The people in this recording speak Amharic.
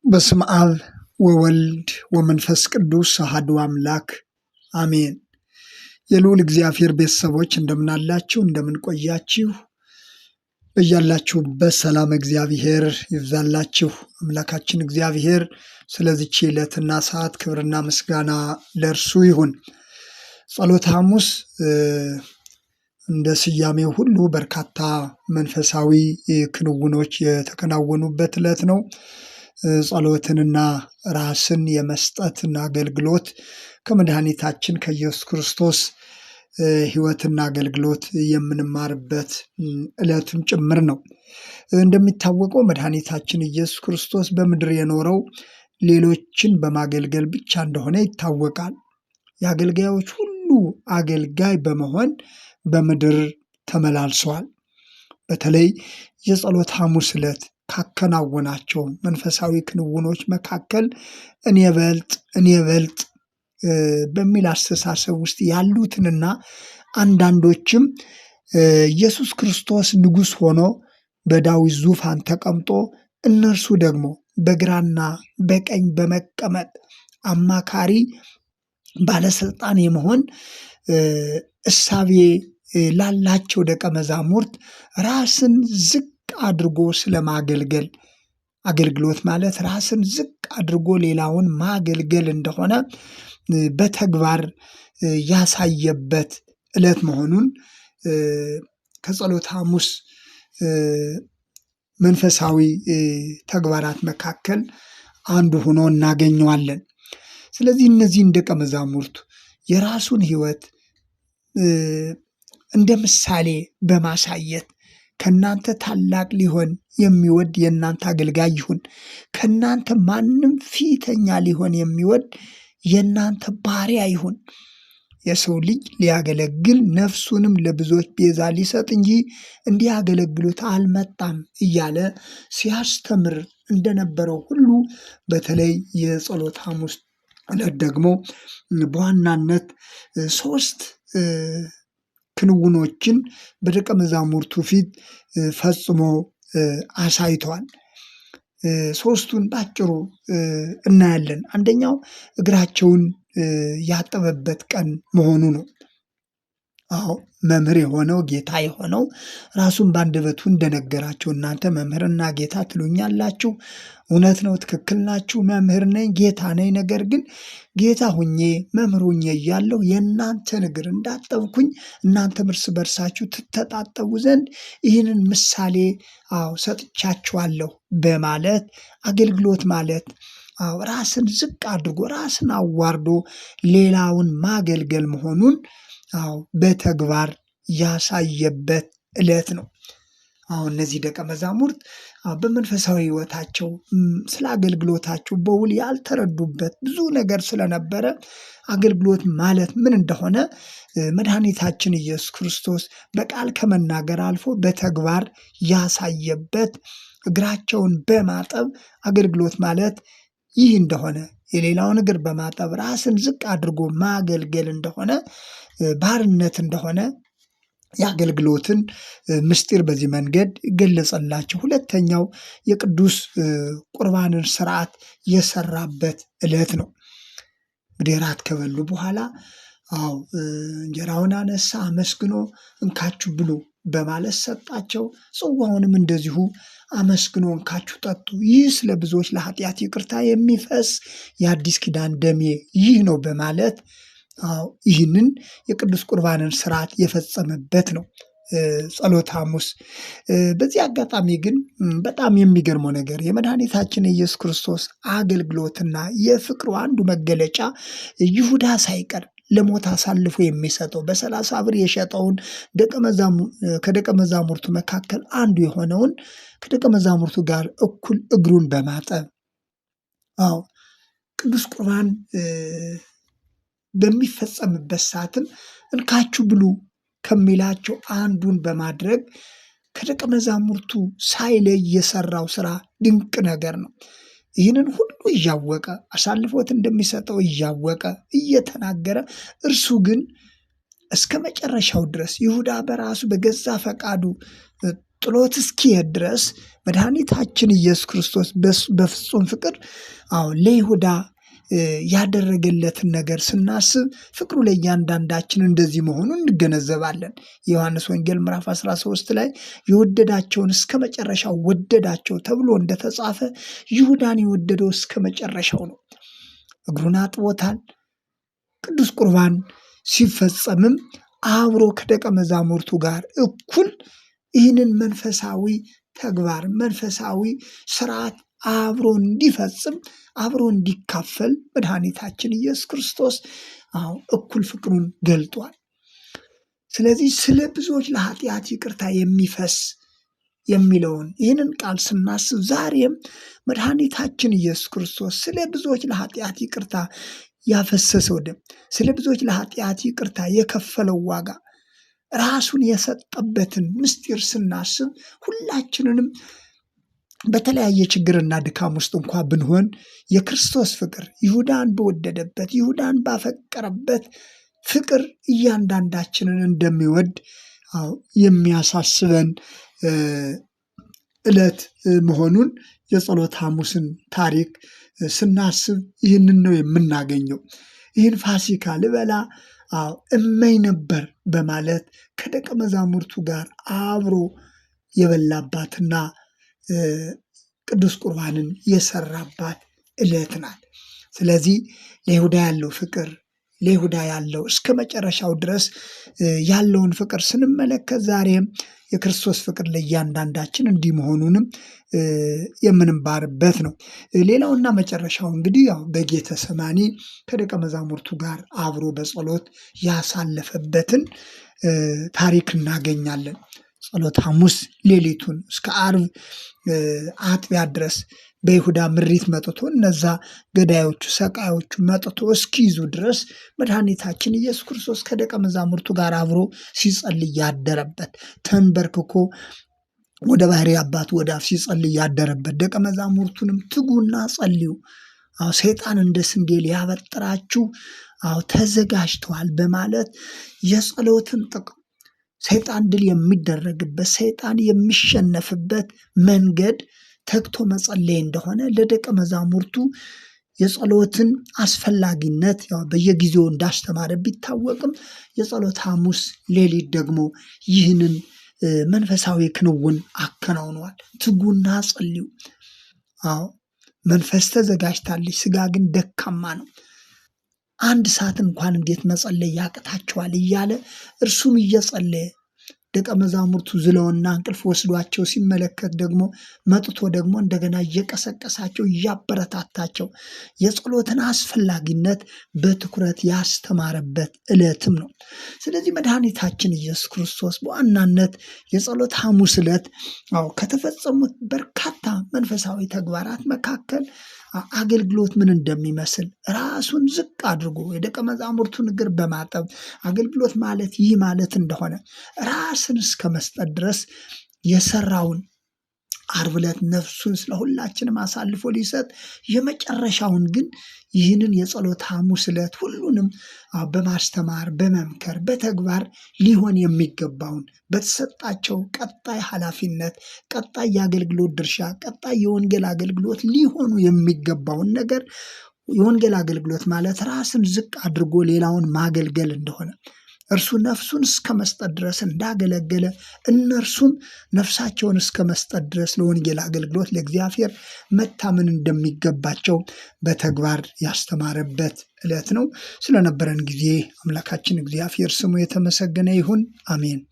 በስመ አብ ወወልድ ወመንፈስ ቅዱስ አሐዱ አምላክ አሜን። የልዑል እግዚአብሔር ቤተሰቦች እንደምን አላችሁ? እንደምን ቆያችሁ? በያላችሁበት ሰላም እግዚአብሔር ይብዛላችሁ። አምላካችን እግዚአብሔር ስለዚች ዕለትና ሰዓት ክብርና ምስጋና ለእርሱ ይሁን። ጸሎተ ሐሙስ እንደ ስያሜው ሁሉ በርካታ መንፈሳዊ ክንውኖች የተከናወኑበት ዕለት ነው። ጸሎትንና ራስን የመስጠትና አገልግሎት ከመድኃኒታችን ከኢየሱስ ክርስቶስ ሕይወትና አገልግሎት የምንማርበት ዕለትም ጭምር ነው። እንደሚታወቀው መድኃኒታችን ኢየሱስ ክርስቶስ በምድር የኖረው ሌሎችን በማገልገል ብቻ እንደሆነ ይታወቃል። የአገልጋዮች ሁሉ አገልጋይ በመሆን በምድር ተመላልሰዋል። በተለይ የጸሎተ ሐሙስ ዕለት ካከናወናቸው መንፈሳዊ ክንውኖች መካከል እኔ በልጥ በሚል አስተሳሰብ ውስጥ ያሉትንና አንዳንዶችም ኢየሱስ ክርስቶስ ንጉሥ ሆኖ በዳዊት ዙፋን ተቀምጦ እነርሱ ደግሞ በግራና በቀኝ በመቀመጥ አማካሪ ባለስልጣን የመሆን እሳቤ ላላቸው ደቀ መዛሙርት ራስን ዝቅ አድርጎ ስለማገልገል፣ አገልግሎት ማለት ራስን ዝቅ አድርጎ ሌላውን ማገልገል እንደሆነ በተግባር ያሳየበት ዕለት መሆኑን ከጸሎተ ሐሙስ መንፈሳዊ ተግባራት መካከል አንዱ ሆኖ እናገኘዋለን። ስለዚህ እነዚህን ደቀ መዛሙርቱ የራሱን ሕይወት እንደ ምሳሌ በማሳየት ከእናንተ ታላቅ ሊሆን የሚወድ የእናንተ አገልጋይ ይሁን፣ ከእናንተ ማንም ፊተኛ ሊሆን የሚወድ የእናንተ ባሪያ ይሁን፣ የሰው ልጅ ሊያገለግል ነፍሱንም ለብዙዎች ቤዛ ሊሰጥ እንጂ እንዲያገለግሉት አልመጣም እያለ ሲያስተምር እንደነበረው ሁሉ በተለይ የጸሎተ ሐሙስ ዕለት ደግሞ በዋናነት ሶስት ክንውኖችን በደቀ መዛሙርቱ ፊት ፈጽሞ አሳይተዋል። ሶስቱን ባጭሩ እናያለን። አንደኛው እግራቸውን ያጠበበት ቀን መሆኑ ነው። አዎ መምህር የሆነው ጌታ የሆነው ራሱን በአንደበቱ እንደነገራቸው እናንተ መምህርና ጌታ ትሉኛላችሁ፣ እውነት ነው፣ ትክክል ናችሁ፣ መምህር ነኝ፣ ጌታ ነኝ። ነገር ግን ጌታ ሁኜ መምህር ሁኜ እያለሁ የእናንተን እግር እንዳጠብኩኝ እናንተም እርስ በርሳችሁ ትተጣጠቡ ዘንድ ይህንን ምሳሌ ሰጥቻችኋለሁ በማለት አገልግሎት ማለት ራስን ዝቅ አድርጎ ራስን አዋርዶ ሌላውን ማገልገል መሆኑን በተግባር ያሳየበት ዕለት ነው። እነዚህ ደቀ መዛሙርት በመንፈሳዊ ሕይወታቸው ስለ አገልግሎታቸው በውል ያልተረዱበት ብዙ ነገር ስለነበረ አገልግሎት ማለት ምን እንደሆነ መድኃኒታችን ኢየሱስ ክርስቶስ በቃል ከመናገር አልፎ በተግባር ያሳየበት፣ እግራቸውን በማጠብ አገልግሎት ማለት ይህ እንደሆነ፣ የሌላውን እግር በማጠብ ራስን ዝቅ አድርጎ ማገልገል እንደሆነ፣ ባርነት እንደሆነ የአገልግሎትን ምስጢር በዚህ መንገድ ገለጸላቸው። ሁለተኛው የቅዱስ ቁርባንን ስርዓት የሰራበት ዕለት ነው። እንግዲህ ራት ከበሉ በኋላ እንጀራውን አነሳ፣ አመስግኖ እንካችሁ ብሉ በማለት ሰጣቸው። ጽዋውንም እንደዚሁ አመስግኖ እንካችሁ ጠጡ፣ ይህ ስለ ብዙዎች ለኃጢአት ይቅርታ የሚፈስ የአዲስ ኪዳን ደሜ ይህ ነው በማለት ይህንን የቅዱስ ቁርባንን ስርዓት የፈጸመበት ነው ጸሎተ ሐሙስ። በዚህ አጋጣሚ ግን በጣም የሚገርመው ነገር የመድኃኒታችን የኢየሱስ ክርስቶስ አገልግሎትና የፍቅሩ አንዱ መገለጫ ይሁዳ ሳይቀር ለሞት አሳልፎ የሚሰጠው በ30 ብር የሸጠውን ከደቀ መዛሙርቱ መካከል አንዱ የሆነውን ከደቀ መዛሙርቱ ጋር እኩል እግሩን በማጠብ ቅዱስ ቁርባን በሚፈጸምበት ሰዓትም እንካችሁ ብሉ ከሚላቸው አንዱን በማድረግ ከደቀ መዛሙርቱ ሳይለይ የሰራው ስራ ድንቅ ነገር ነው። ይህንን ሁሉ እያወቀ አሳልፎት እንደሚሰጠው እያወቀ እየተናገረ እርሱ ግን እስከ መጨረሻው ድረስ ይሁዳ በራሱ በገዛ ፈቃዱ ጥሎት እስኪሄድ ድረስ መድኃኒታችን ኢየሱስ ክርስቶስ በፍጹም ፍቅር ለይሁዳ ያደረገለትን ነገር ስናስብ ፍቅሩ ለእያንዳንዳችን እንደዚህ መሆኑን እንገነዘባለን። የዮሐንስ ወንጌል ምዕራፍ 13 ላይ የወደዳቸውን እስከ መጨረሻው ወደዳቸው ተብሎ እንደተጻፈ ይሁዳን የወደደው እስከ መጨረሻው ነው። እግሩን አጥቦታል። ቅዱስ ቁርባን ሲፈጸምም አብሮ ከደቀ መዛሙርቱ ጋር እኩል ይህንን መንፈሳዊ ተግባር መንፈሳዊ ስርዓት አብሮ እንዲፈጽም አብሮ እንዲካፈል መድኃኒታችን ኢየሱስ ክርስቶስ እኩል ፍቅሩን ገልጧል። ስለዚህ ስለ ብዙዎች ለኃጢአት ይቅርታ የሚፈስ የሚለውን ይህንን ቃል ስናስብ ዛሬም መድኃኒታችን ኢየሱስ ክርስቶስ ስለ ብዙዎች ለኃጢአት ይቅርታ ያፈሰሰው ደም፣ ስለ ብዙዎች ለኃጢአት ይቅርታ የከፈለው ዋጋ፣ ራሱን የሰጠበትን ምስጢር ስናስብ ሁላችንንም በተለያየ ችግርና ድካም ውስጥ እንኳ ብንሆን የክርስቶስ ፍቅር ይሁዳን በወደደበት ይሁዳን ባፈቀረበት ፍቅር እያንዳንዳችንን እንደሚወድ የሚያሳስበን ዕለት መሆኑን የጸሎተ ሐሙስን ታሪክ ስናስብ ይህንን ነው የምናገኘው። ይህን ፋሲካ ልበላ እመኝ ነበር በማለት ከደቀ መዛሙርቱ ጋር አብሮ የበላባትና ቅዱስ ቁርባንን የሰራባት ዕለት ናት። ስለዚህ ለይሁዳ ያለው ፍቅር ለይሁዳ ያለው እስከ መጨረሻው ድረስ ያለውን ፍቅር ስንመለከት ዛሬም የክርስቶስ ፍቅር ለእያንዳንዳችን እንዲህ መሆኑንም የምንባርበት ነው። ሌላውና መጨረሻው እንግዲህ በጌተሰማኒ ከደቀ መዛሙርቱ ጋር አብሮ በጸሎት ያሳለፈበትን ታሪክ እናገኛለን። ጸሎተ ሐሙስ ሌሊቱን እስከ ዓርብ አጥቢያ ድረስ በይሁዳ ምሪት መጥቶ እነዛ ገዳዮቹ ሰቃዮቹ መጥቶ እስኪይዙ ድረስ መድኃኒታችን ኢየሱስ ክርስቶስ ከደቀ መዛሙርቱ ጋር አብሮ ሲጸልይ ያደረበት ተንበርክኮ ወደ ባህሪ አባቱ ወደ አብ ሲጸልይ ያደረበት ደቀ መዛሙርቱንም ትጉና ጸልዩ፣ ሰይጣን እንደ ስንዴ ሊያበጥራችሁ ተዘጋጅተዋል በማለት የጸሎትን ጥቅም ሰይጣን ድል የሚደረግበት ሰይጣን የሚሸነፍበት መንገድ ተግቶ መጸለይ እንደሆነ ለደቀ መዛሙርቱ የጸሎትን አስፈላጊነት በየጊዜው እንዳስተማረ ቢታወቅም የጸሎተ ሐሙስ ሌሊት ደግሞ ይህንን መንፈሳዊ ክንውን አከናውኗል። ትጉና ጸልዩ። መንፈስ ተዘጋጅታለች፣ ስጋ ግን ደካማ ነው። አንድ ሰዓት እንኳን እንዴት መጸለይ ያቅታቸዋል እያለ እርሱም እየጸለየ ደቀ መዛሙርቱ ዝለውና እንቅልፍ ወስዷቸው ሲመለከት ደግሞ መጥቶ ደግሞ እንደገና እየቀሰቀሳቸው እያበረታታቸው የጸሎትን አስፈላጊነት በትኩረት ያስተማረበት ዕለትም ነው። ስለዚህ መድኃኒታችን ኢየሱስ ክርስቶስ በዋናነት የጸሎተ ሐሙስ ዕለት ከተፈጸሙት በርካታ መንፈሳዊ ተግባራት መካከል አገልግሎት ምን እንደሚመስል ራሱን ዝቅ አድርጎ የደቀ መዛሙርቱን እግር በማጠብ አገልግሎት ማለት ይህ ማለት እንደሆነ ራስን እስከ መስጠት ድረስ የሰራውን ዓርብ ዕለት ነፍሱን ስለሁላችንም አሳልፎ ሊሰጥ የመጨረሻውን ግን ይህንን የጸሎተ ሐሙስ ዕለት ሁሉንም በማስተማር በመምከር በተግባር ሊሆን የሚገባውን በተሰጣቸው ቀጣይ ኃላፊነት ቀጣይ የአገልግሎት ድርሻ ቀጣይ የወንጌል አገልግሎት ሊሆኑ የሚገባውን ነገር የወንጌል አገልግሎት ማለት ራስን ዝቅ አድርጎ ሌላውን ማገልገል እንደሆነ እርሱ ነፍሱን እስከ መስጠት ድረስ እንዳገለገለ እነርሱም ነፍሳቸውን እስከ መስጠት ድረስ ለወንጌል አገልግሎት ለእግዚአብሔር መታመን እንደሚገባቸው በተግባር ያስተማረበት ዕለት ነው። ስለነበረን ጊዜ አምላካችን እግዚአብሔር ስሙ የተመሰገነ ይሁን። አሜን።